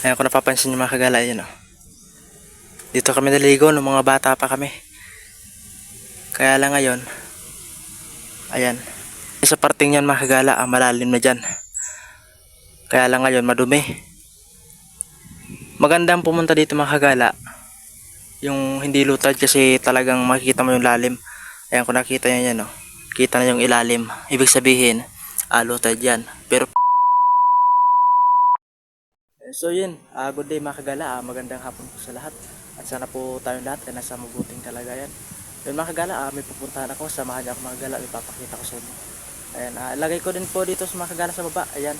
Ayan, kung napapansin nyo mga kagala, yun o. Dito kami naligo nung mga bata pa kami. Kaya lang ngayon, ayan. Sa parting yan mga kagala, malalim na dyan. Kaya lang ngayon, madumi. Magandang pumunta dito mga kagala. Yung hindi lutad kasi talagang makikita mo yung lalim. Ayan, kung nakita nyo yan o. Kita na yung ilalim. Ibig sabihin, lutad yan. Pero so yun, good day mga kagala, magandang hapon po sa lahat. At sana po tayong lahat ay nasa mabuting kalagayan. Yun mga kagala, may pupuntahan ako, samahan niyo ako mga kagala, ipapakita ko sa inyo. Ayan, lagay ko din po dito sa mga kagala sa baba. Ayan,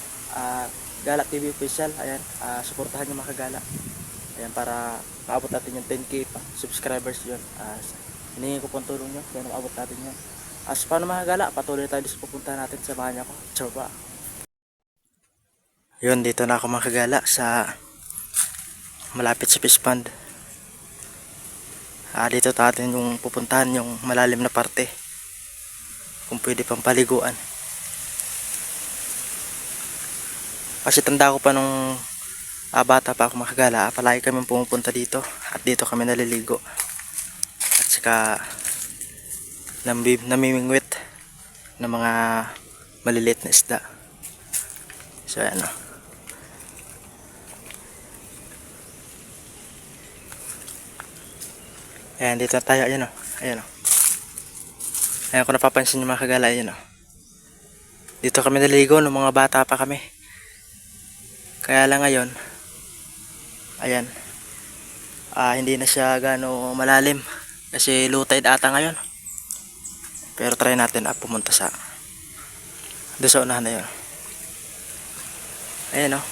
Gala TV official. Ayan, suportahan niyo mga kagala. Ayan, para maabot natin yung 10k pa subscribers yun. Hiningi ko pong tulong nyo, kaya maabot natin yun. So paano mga kagala, patuloy tayo sa pupuntahan natin, samahan niyo ako. Ciao ba? Yun, dito na ako mga kagala sa malapit sa fish pond. Dito natin yung pupuntahan yung malalim na parte. Kung pwede pang paliguan. Kasi tanda ko pa nung bata pa ako mga kagala, palagi kami pumupunta dito. At dito kami naliligo. At saka namimingwit ng mga maliliit na isda. So ayan o. Ayan, dito tayo. Ayan o. Ayan o. Ayan, kung napapansin nyo mga kagala, ayan o. Dito kami naligo nung mga bata pa kami. Kaya lang ngayon, ayan. Hindi na siya gano malalim. Kasi low tide ata ngayon. Pero try natin pumunta doon sa unahan na yun. Ayan o.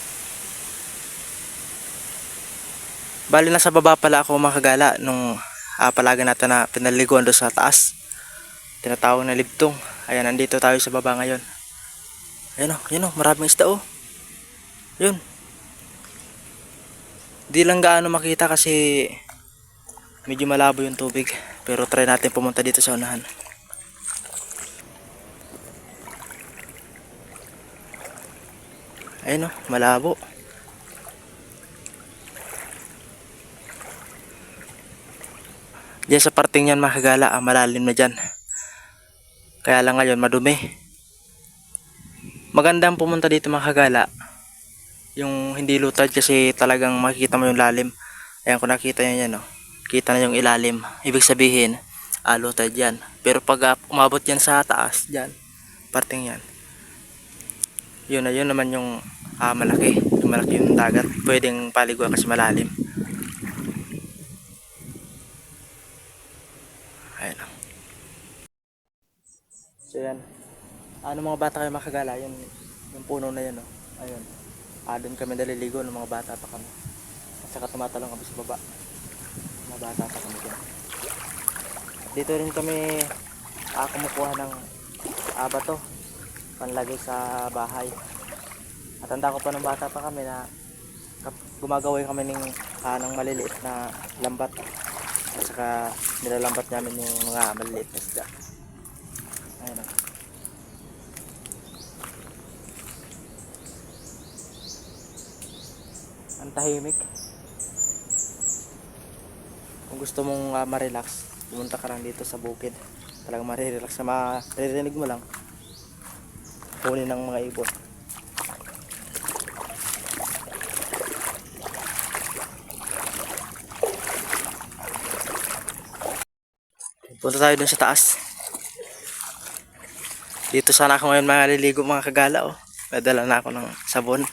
Bali na sa baba pala ako mga kagala nung palagi natin na pinaliguan doon sa taas. Tinatawag na libtong. Ayan, nandito tayo sa baba ngayon. Ayan o, yun o, maraming isda o. Yun. Di lang gaano makita kasi medyo malabo yung tubig. Pero try natin pumunta dito sa unahan. Ayan o, malabo. Diyan sa parting yan mga kagala, malalim na dyan. Kaya lang ngayon, madumi. Magandang pumunta dito mga kagala. Yung hindi lutad kasi talagang makikita mo yung lalim. Ayan, kung nakita nyo yan o. Kita na yung ilalim. Ibig sabihin, lutad yan. Pero pag umabot yan sa taas, dyan, parting yan. Yun naman yung malaki. Yung malaki yung dagat. Pwedeng paliguan kasi malalim. Ayan o. So yan. Mga bata kayo makagala, yung puno na yan o. Ayun. Doon kami naliligo ng mga bata pa kami. At saka tumatalong kami sa baba. Mga bata pa kami dyan. Dito rin kami kumukuha ng bato. Panlagay sa bahay. At tanda ko pa ng bata pa kami na gumagawin kami ng maliliit na lambat. At saka nilalambat namin yung mga maliliit na isda. Ayun o. Ang tahimik. Kung gusto mong ma-relax, pumunta ka lang dito sa bukid. Talagang ma-relax na maririnig mo lang huni ng mga ibon. Punta tayo dun sa taas. Dito sana ako ngayon maliligo mga kagala o. Nadala na ako ng sabon.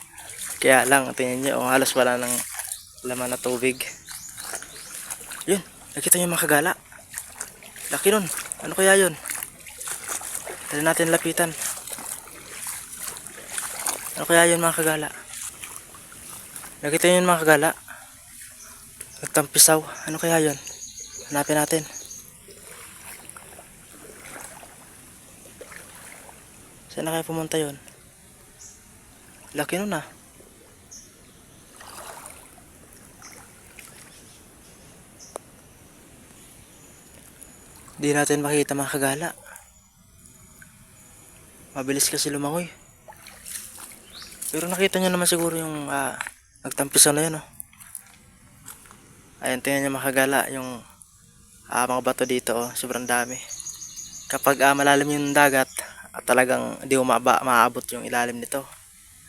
Kaya lang, tingnan nyo, halos wala ng laman na tubig. Yun, nakita nyo mga kagala. Laki nun. Ano kaya yun? Dali natin lapitan. Ano kaya yun mga kagala? Nakita nyo yun mga kagala? Nagtampisaw. Ano kaya yun? Hanapin natin. Saan na kaya pumunta yun? Laki nun ah. Di natin makita mga kagala. Mabilis kasi lumangoy. Pero nakita nyo naman siguro yung Nagtampisaw na yun, oh. Ayan, tingnan nyo mga kagala, yung mga bato dito, oh, sobrang dami. Kapag malalim yung dagat, talagang di maabot yung ilalim nito.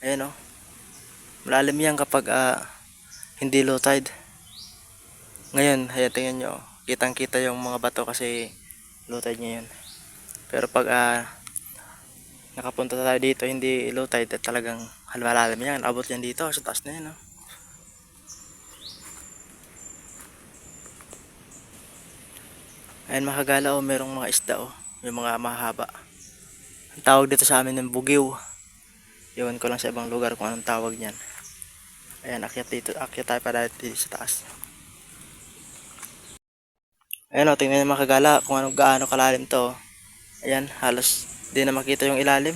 Ayan, oh. Malalim yan kapag hindi low tide. Ngayon, ayan, tingnan nyo, oh. Kitang kita yung mga bato kasi low tide ngayon. Pero pag nakapunta tayo dito, hindi low tide, at talagang malalim yan. Abot yan dito, sa taas na yan, oh. Ayan mga kagala, oh, merong mga isda, oh. Yung mga mahaba. Ang tawag dito sa amin ng bugiw. Iwan ko lang sa ibang lugar kung anong tawag niyan. Ayan, akyat tayo pa dito sa taas. Ayan, oh, tingnan nyo mga kagala kung anong gaano kalalim to, oh. Ayan, halos di na makita yung ilalim.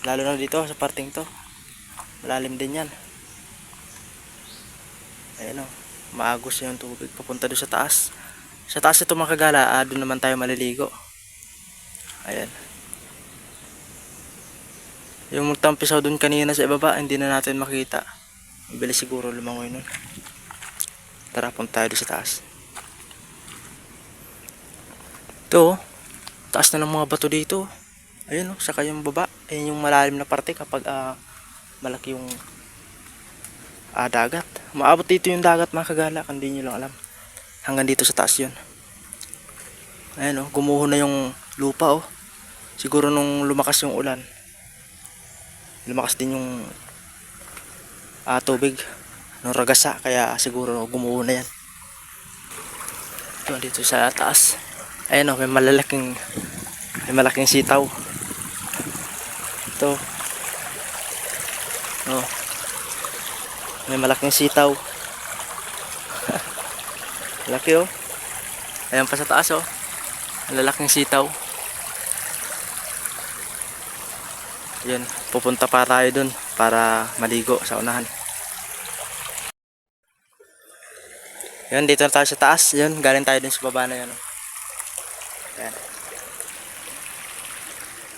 Lalo na dito sa parting to. Malalim din yan. Ayan, oh, maagos yung tubig papunta doon sa taas. Sa taas ito mga kagala, doon naman tayo maliligo. Ayan. Yung magtampisaw doon kanina sa ibaba, hindi na natin makita. Mabilis siguro lumangoy nun. Tara, punta tayo doon sa taas. Ito, taas na ng mga bato dito. Ayun, oh, saka yung baba. Ayun yung malalim na parte kapag malaki yung dagat. Maabot dito yung dagat mga kagala, hindi nyo lang alam. Hanggang dito sa taas yun. Ayan, oh, gumuho na yung lupa, oh. Siguro nung lumakas yung ulan, lumakas din yung tubig nung ragasa, kaya siguro gumuho na yan. Ito, dito sa taas. Ayan, oh, may malaking sitaw. Ito, oh, may malaking sitaw. Laki, oh. Ayan pa sa taas, oh. Lalaking sitaw. Yun, pupunta pa tayo dun para maligo sa unahan. Yun, dito na tayo sa taas. Yun, galing tayo dun sa baba na yun, oh. Ayan.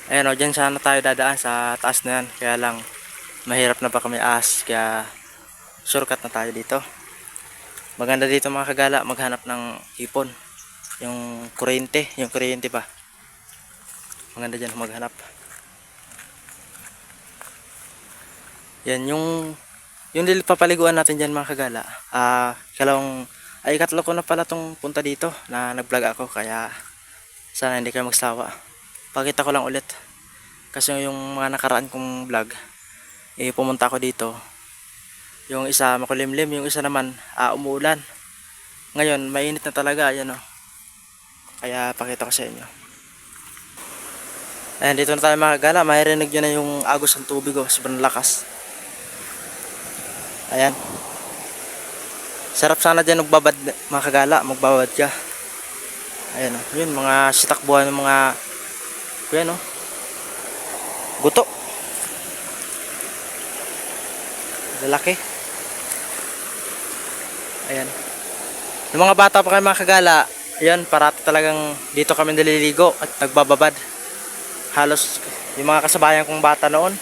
Ayan, oh, dyan sana tayo dadaan sa taas na yan. Kaya lang, mahirap na pa kami kaya shortcut na tayo dito. Maganda dito mga kagala, maghanap ng hipon. Yung kuryente pa. Maganda dyan maghanap. Yan yung papaliguan natin dyan mga kagala. Ikatlo ko na pala tong punta dito na nag-vlog ako, kaya sana hindi kayo magsawa. Pakita ko lang ulit. Kasi yung mga nakaraan kong vlog, pumunta ako dito. Yung isa makulimlim, yung isa naman umuulan. Ngayon mainit na talaga, ayan, oh. Kaya pakita ko sa inyo. Ayan, dito na tayo mga kagala. Maririnig nyo na yung agos ng tubig, oh. Sobrang lakas. Ayan. Sarap sana dyan magbabad mga kagala. Magbabad ka. Ayan, oh. Yun, mga sitakbuhan ng mga yan, oh. Guto. Lalaki. Ayan. Yung mga bata pa kayo mga kagala, ayan, parati talagang dito kami naliligo at nagbababad. Halos yung mga kasabayan kong bata noon,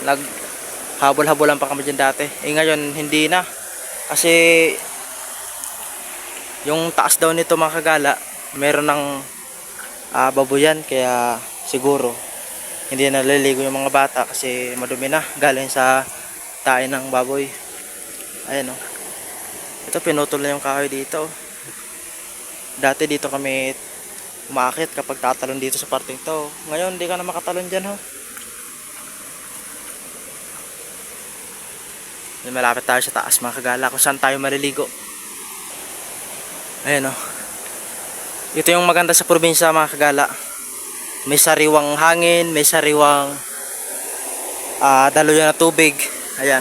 naghabol-habolan pa kami dyan dati. Ngayon hindi na. Kasi yung taas daw nito mga kagala, meron ng babuyan, kaya siguro hindi na naliligo yung mga bata kasi madumi na galing sa tain ng baboy. Ayan, oh. Ito, pinutol na yung kahoy dito. Dati dito kami umaakit kapag tatalon dito sa parting to. Ngayon hindi ka na makatalon dyan, ho. Malapit tayo sa taas mga kagala kung saan tayo maliligo. Ayan, oh. Ito yung maganda sa probinsya mga kagala. May sariwang hangin, may sariwang daluyan na tubig. Ayan.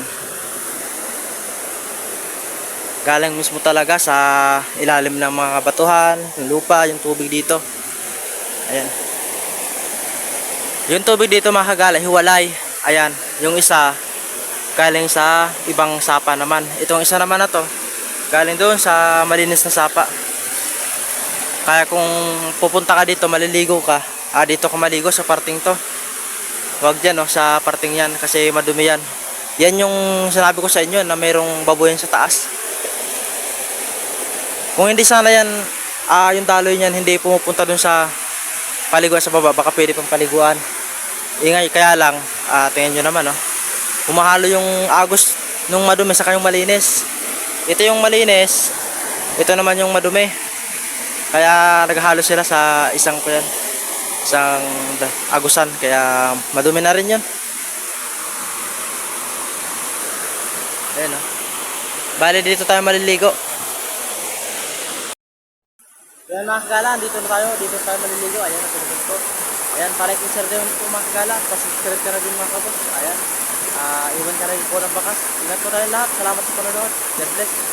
Galing mismo talaga sa ilalim ng mga batuhan, yung lupa, yung tubig dito. Ayan. Yung tubig dito mga kagala, hiwalay. Ayan. Yung isa, galing sa ibang sapa naman. Itong isa naman na to, galing doon sa malinis na sapa. Kaya kung pupunta ka dito, maliligo ka, dito ka maligo sa parting to. Huwag dyan, oh, sa parting yan kasi madumi yan. Yan yung sinabi ko sa inyo na mayroong baboyan sa taas. Kung hindi sana yan, yung daloy niyan hindi pumupunta dun sa paliguan sa baba, baka pwede pang paliguan. Ingay, kaya lang, tingnan nyo naman, oh. Humahalo yung agos nung madumi sa kanyang malinis. Ito yung malinis, ito naman yung madumi. Kaya naghahalo sila sa isang agusan, kaya madumi na rin yun. Ayan, oh. Bali dito tayo maliligo. Ayan mga kagala, dito tayo maliligo. Ayan, nasunod ko. Ayan, palike and share din po mga kagala. Pasubscribe ka na din mga kabos. Ayan, iwan ka na rin po ng bakas. Ingat po tayo lahat. Salamat sa panonood. God bless.